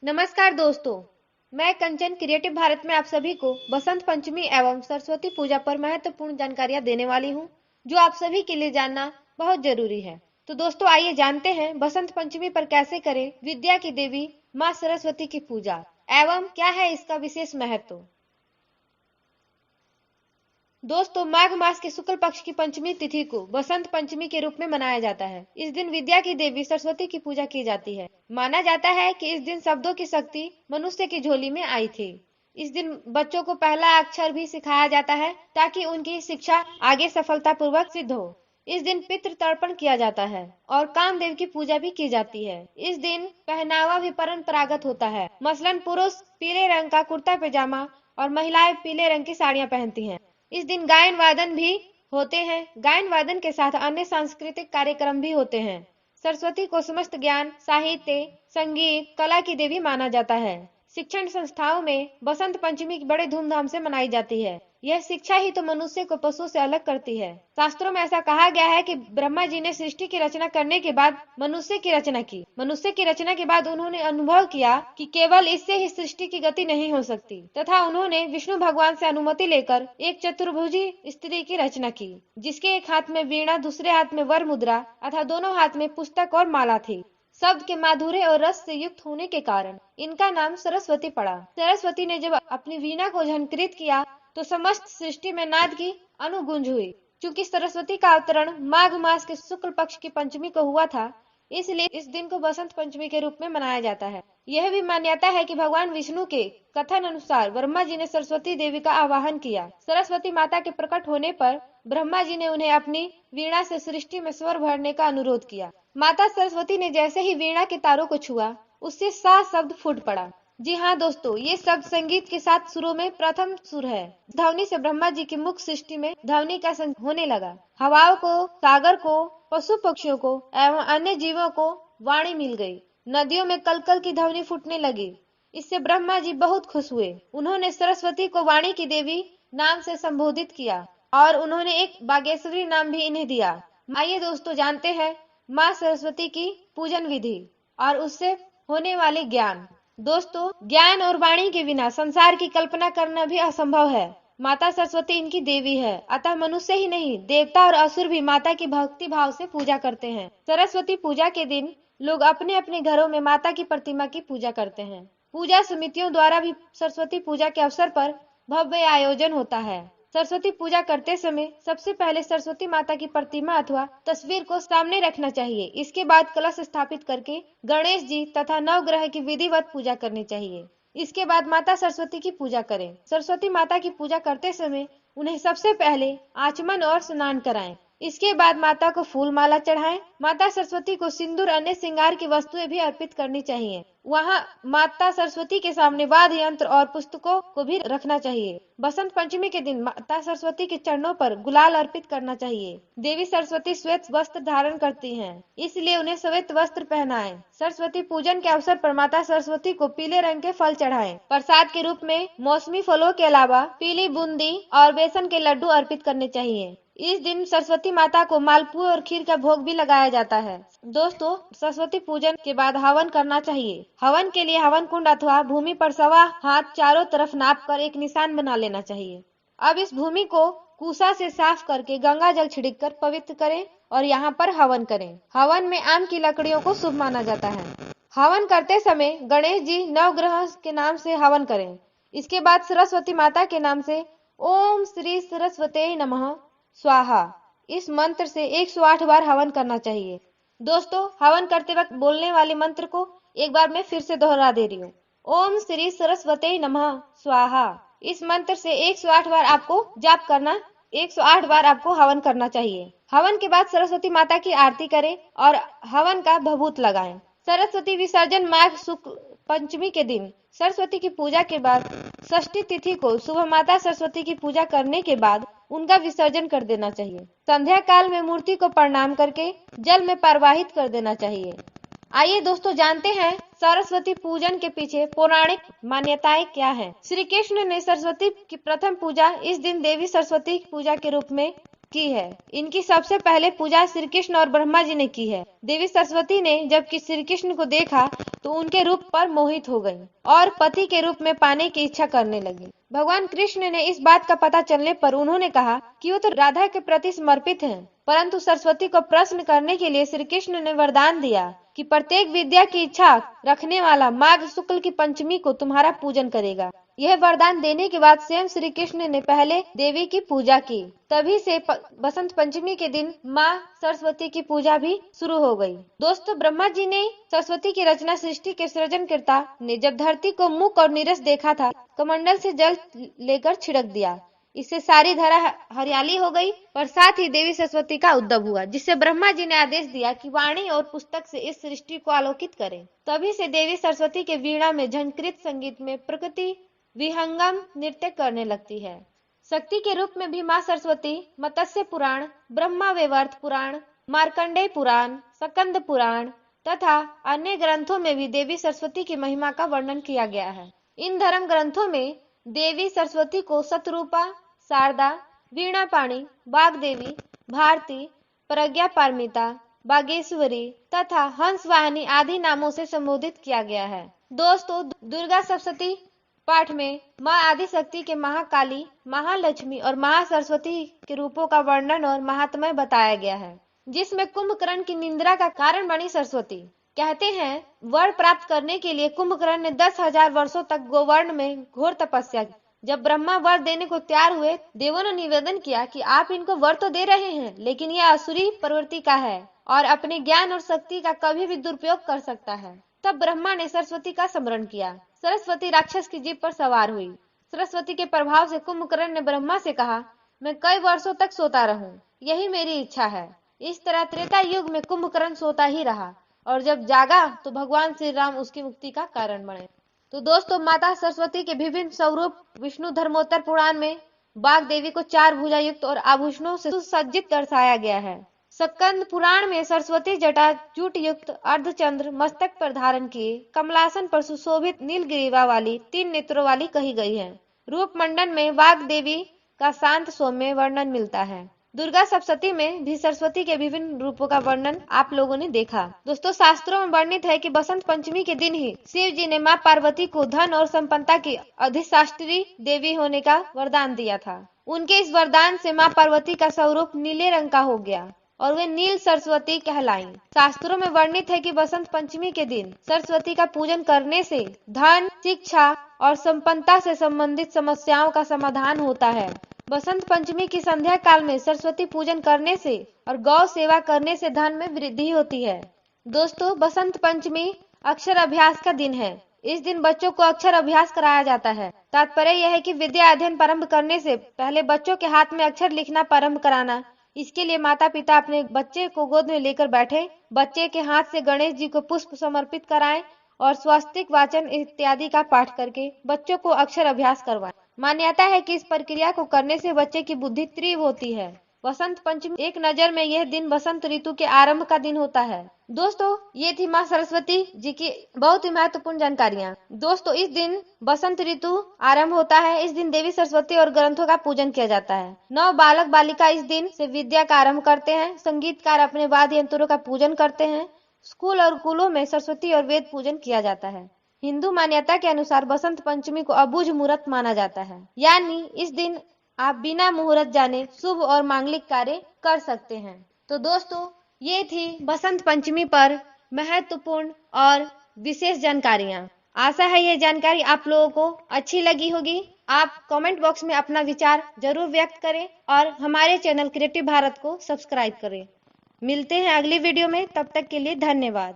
नमस्कार दोस्तों, मैं कंचन क्रिएटिव भारत में आप सभी को बसंत पंचमी एवं सरस्वती पूजा पर महत्वपूर्ण जानकारियां देने वाली हूं, जो आप सभी के लिए जानना बहुत जरूरी है। तो दोस्तों आइए जानते हैं बसंत पंचमी पर कैसे करें विद्या की देवी माँ सरस्वती की पूजा एवं क्या है इसका विशेष महत्व। दोस्तों माघ मास के शुक्ल पक्ष की पंचमी तिथि को बसंत पंचमी के रूप में मनाया जाता है। इस दिन विद्या की देवी सरस्वती की पूजा की जाती है। माना जाता है कि इस दिन शब्दों की शक्ति मनुष्य की झोली में आई थी। इस दिन बच्चों को पहला अक्षर भी सिखाया जाता है ताकि उनकी शिक्षा आगे सफलतापूर्वक सिद्ध हो। इस दिन पितृ तर्पण किया जाता है और कामदेव की पूजा भी की जाती है। इस दिन पहनावा भी परंपरागत होता है। मसलन पुरुष पीले रंग का कुर्ता पैजामा और महिलाएं पीले रंग की साड़ियां पहनती हैं। इस दिन गायन वादन भी होते हैं। गायन वादन के साथ अन्य सांस्कृतिक कार्यक्रम भी होते हैं। सरस्वती को समस्त ज्ञान, साहित्य, संगीत, कला की देवी माना जाता है। शिक्षण संस्थाओं में बसंत पंचमी बड़े धूमधाम से मनाई जाती है। यह शिक्षा ही तो मनुष्य को पशु से अलग करती है। शास्त्रों में ऐसा कहा गया है कि ब्रह्मा जी ने सृष्टि की रचना करने के बाद मनुष्य की रचना की। मनुष्य की रचना के बाद उन्होंने अनुभव किया कि केवल इससे ही सृष्टि की गति नहीं हो सकती, तथा उन्होंने विष्णु भगवान से अनुमति लेकर एक चतुर्भुजी स्त्री की रचना की, जिसके एक हाथ में वीणा, दूसरे हाथ में वर मुद्रा तथा दोनों हाथ में पुस्तक और माला थी। शब्द के माधुर्य और रस से युक्त होने के कारण इनका नाम सरस्वती पड़ा। सरस्वती ने जब अपनी वीणा को झंकृत किया तो समस्त सृष्टि में नाद की अनुगूंज हुई। चूंकि सरस्वती का अवतरण माघ मास के शुक्ल पक्ष की पंचमी को हुआ था, इसलिए इस दिन को बसंत पंचमी के रूप में मनाया जाता है। यह भी मान्यता है कि भगवान विष्णु के कथन अनुसार ब्रह्मा जी ने सरस्वती देवी का आवाहन किया। सरस्वती माता के प्रकट होने पर ब्रह्मा जी ने उन्हें अपनी वीणा से सृष्टि में स्वर भरने का अनुरोध किया। माता सरस्वती ने जैसे ही वीणा के तारों को छुआ, उससे सा शब्द फूट पड़ा। जी हाँ दोस्तों, ये शब्द संगीत के साथ सुरों में प्रथम सुर है। ध्वनि से ब्रह्मा जी की मुख सृष्टि में ध्वनि का होने लगा। हवाओं को, सागर को, पशु पक्षियों को एवं अन्य जीवों को वाणी मिल गई। नदियों में कलकल की ध्वनि फूटने लगी। इससे ब्रह्मा जी बहुत खुश हुए। उन्होंने सरस्वती को वाणी की देवी नाम से संबोधित किया और उन्होंने एक बागेश्वरी नाम भी इन्हें दिया। आइए दोस्तों जानते हैं माँ सरस्वती की पूजन विधि और उससे होने वाले ज्ञान। दोस्तों ज्ञान और वाणी के बिना संसार की कल्पना करना भी असंभव है। माता सरस्वती इनकी देवी है, अतः मनुष्य ही नहीं देवता और असुर भी माता की भक्ति भाव से पूजा करते हैं। सरस्वती पूजा के दिन लोग अपने अपने घरों में माता की प्रतिमा की पूजा करते हैं। पूजा समितियों द्वारा भी सरस्वती पूजा के अवसर पर भव्य आयोजन होता है। सरस्वती पूजा करते समय सबसे पहले सरस्वती माता की प्रतिमा अथवा तस्वीर को सामने रखना चाहिए। इसके बाद कलश स्थापित करके गणेश जी तथा नवग्रह की विधिवत पूजा करनी चाहिए। इसके बाद माता सरस्वती की पूजा करें। सरस्वती माता की पूजा करते समय उन्हें सबसे पहले आचमन और स्नान कराएं। इसके बाद माता को फूल माला चढ़ाएं। माता सरस्वती को सिंदूर, अन्य श्रृंगार की वस्तुएं भी अर्पित करनी चाहिए। वहाँ माता सरस्वती के सामने वाद्य यंत्र और पुस्तकों को भी रखना चाहिए। बसंत पंचमी के दिन माता सरस्वती के चरणों पर गुलाल अर्पित करना चाहिए। देवी सरस्वती श्वेत वस्त्र धारण करती हैं, इसलिए उन्हें श्वेत वस्त्र पहनाएं। सरस्वती पूजन के अवसर पर माता सरस्वती को पीले रंग के फल चढ़ाएं। प्रसाद के रूप में मौसमी फलों के अलावा पीली बूंदी और बेसन के लड्डू अर्पित करने चाहिए। इस दिन सरस्वती माता को मालपुए और खीर का भोग भी लगाया जाता है। दोस्तों सरस्वती पूजन के बाद हवन करना चाहिए। हवन के लिए हवन कुंड अथवा भूमि पर 1.25 हाथ चारों तरफ नाप कर एक निशान बना लेना चाहिए। अब इस भूमि को कुसा से साफ करके गंगा जल छिड़क कर पवित्र करें और यहाँ पर हवन करें। हवन में आम की लकड़ियों को शुभ माना जाता है। हवन करते समय गणेश जी नवग्रह के नाम से हवन करें। इसके बाद सरस्वती माता के नाम से ओम श्री सरस्वती नमः स्वाहा इस मंत्र से 108 बार हवन करना चाहिए। दोस्तों हवन करते वक्त बोलने वाले मंत्र को एक बार मैं फिर से दोहरा दे रही हूँ। ओम श्री सरस्वती नमः स्वाहा इस मंत्र से 108 बार आपको जाप करना, 108 बार आपको हवन करना चाहिए। हवन के बाद सरस्वती माता की आरती करें और हवन का भभूत लगाएं। सरस्वती विसर्जन माघ शुक्ल पंचमी के दिन सरस्वती की पूजा के बाद षष्ठी तिथि को सुबह माता सरस्वती की पूजा करने के बाद उनका विसर्जन कर देना चाहिए। संध्या काल में मूर्ति को प्रणाम करके जल में प्रवाहित कर देना चाहिए। आइए दोस्तों जानते हैं सरस्वती पूजन के पीछे पौराणिक मान्यताएं क्या हैं। श्री कृष्ण ने सरस्वती की प्रथम पूजा इस दिन देवी सरस्वती पूजा के रूप में की है। इनकी सबसे पहले पूजा श्री कृष्ण और ब्रह्मा जी ने की है। देवी सरस्वती ने जब कि श्री कृष्ण को देखा तो उनके रूप पर मोहित हो गई और पति के रूप में पाने की इच्छा करने लगी। भगवान कृष्ण ने इस बात का पता चलने पर उन्होंने कहा कि वो तो राधा के प्रति समर्पित हैं, परंतु सरस्वती को प्रश्न करने के लिए श्री कृष्ण ने वरदान दिया कि प्रत्येक विद्या की इच्छा रखने वाला माघ शुक्ल की पंचमी को तुम्हारा पूजन करेगा। यह वरदान देने के बाद स्वयं श्री कृष्ण ने पहले देवी की पूजा की। तभी से बसंत पंचमी के दिन माँ सरस्वती की पूजा भी शुरू हो गई। दोस्तों, ब्रह्मा जी ने सरस्वती की रचना सृष्टि के सृजनकर्ता ने जब धरती को मुख और नीरस देखा था, कमंडल से जल लेकर छिड़क दिया। इससे सारी धरा हरियाली हो गई और साथ ही देवी सरस्वती का उद्भव हुआ, जिससे ब्रह्मा जी ने आदेश दिया कि वाणी और पुस्तक से इस सृष्टि को आलोकित करें। तभी से देवी सरस्वती के वीणा में झंकृत संगीत में प्रकृति विहंगम नृत्य करने लगती है। शक्ति के रूप में भी माँ सरस्वती मत्स्य पुराण, ब्रह्मा वैवर्त पुराण, मार्कंडेय पुराण, स्कंद पुराण तथा अन्य ग्रंथों में भी देवी सरस्वती की महिमा का वर्णन किया गया है। इन धर्म ग्रंथों में देवी सरस्वती को शतरूपा, शारदा, वीणापाणी, वाग्देवी, भारती, प्रज्ञा पारमिता, बागेश्वरी तथा हंसवाहिनी आदि नामों से संबोधित किया गया है। दोस्तों, दुर्गा सप्तशती पाठ में माँ आदिशक्ति के महाकाली, महालक्ष्मी और महासरस्वती के रूपों का वर्णन और महात्म्य बताया गया है, जिसमें कुंभकर्ण की निंद्रा का कारण बनी सरस्वती। कहते हैं वर प्राप्त करने के लिए कुंभकर्ण ने 10,000 वर्षों तक गोवर्ण में घोर तपस्या की। जब ब्रह्मा वर देने को तैयार हुए, देवों ने निवेदन किया कि आप इनको वर तो दे रहे हैं, लेकिन यह असुरी प्रवृत्ति का है और अपने ज्ञान और शक्ति का कभी भी दुरुपयोग कर सकता है। तब ब्रह्मा ने सरस्वती का स्मरण किया। सरस्वती राक्षस की जीभ पर सवार हुई। सरस्वती के प्रभाव से कुंभकर्ण ने ब्रह्मा से कहा, मैं कई वर्षों तक सोता रहूं, यही मेरी इच्छा है। इस तरह त्रेता युग में कुंभकर्ण सोता ही रहा और जब जागा तो भगवान श्री राम उसकी मुक्ति का कारण बने। तो दोस्तों, माता सरस्वती के विभिन्न स्वरूप विष्णु धर्मोत्तर पुराण में बाग देवी को 4 भुजा युक्त और आभूषणों से सुसज्जित दर्शाया गया है। स्कंद पुराण में सरस्वती जटा जूट युक्त अर्धचंद्र मस्तक पर धारण किए कमलासन पर सुशोभित नीलग्रीवा वाली 3 नेत्रों वाली कही गई है। रूप मंडन में वाग देवी का शांत सौम्य वर्णन मिलता है। दुर्गा सप्तशती में भी सरस्वती के विभिन्न रूपों का वर्णन आप लोगों ने देखा। दोस्तों, शास्त्रों में वर्णित है कि बसंत पंचमी के दिन ही शिव जी ने माँ पार्वती को धन और संपन्नता की अधिष्ठात्री देवी होने का वरदान दिया था। उनके इस वरदान से माँ पार्वती का स्वरूप नीले रंग का हो गया और वे नील सरस्वती कहलाई। शास्त्रों में वर्णित है कि बसंत पंचमी के दिन सरस्वती का पूजन करने से धन, शिक्षा और संपन्नता से संबंधित समस्याओं का समाधान होता है। बसंत पंचमी की संध्या काल में सरस्वती पूजन करने से और गौ सेवा करने से धन में वृद्धि होती है। दोस्तों, बसंत पंचमी अक्षर अभ्यास का दिन है। इस दिन बच्चों को अक्षर अभ्यास कराया जाता है। तात्पर्य यह है कि विद्या अध्ययन प्रारंभ करने से पहले बच्चों के हाथ में अक्षर लिखना प्रारंभ कराना। इसके लिए माता पिता अपने बच्चे को गोद में लेकर बैठे, बच्चे के हाथ से गणेश जी को पुष्प समर्पित कराएं और स्वस्तिक वाचन इत्यादि का पाठ करके बच्चों को अक्षर अभ्यास करवाएं। मान्यता है कि इस प्रक्रिया को करने से बच्चे की बुद्धि तीव्र होती है। बसंत पंचमी एक नजर में यह दिन बसंत ऋतु के आरंभ का दिन होता है। दोस्तों, ये थी माँ सरस्वती जी की बहुत ही महत्वपूर्ण जानकारियाँ। दोस्तों, इस दिन बसंत ऋतु आरंभ होता है। इस दिन देवी सरस्वती और ग्रंथों का पूजन किया जाता है। 9 बालक बालिका इस दिन से विद्या का आरंभ करते हैं। संगीतकार अपने वाद्य यंत्रों का पूजन करते हैं। स्कूल और कुलों में सरस्वती और वेद पूजन किया जाता है। हिंदू मान्यता के अनुसार बसंत पंचमी को अबुझ मुहूर्त माना जाता है, यानी इस दिन आप बिना मुहूर्त जाने शुभ और मांगलिक कार्य कर सकते हैं। तो दोस्तों, ये थी बसंत पंचमी पर महत्वपूर्ण और विशेष जानकारियाँ। आशा है ये जानकारी आप लोगों को अच्छी लगी होगी। आप कमेंट बॉक्स में अपना विचार जरूर व्यक्त करें और हमारे चैनल क्रिएटिव भारत को सब्सक्राइब करें। मिलते हैं अगली वीडियो में, तब तक के लिए धन्यवाद।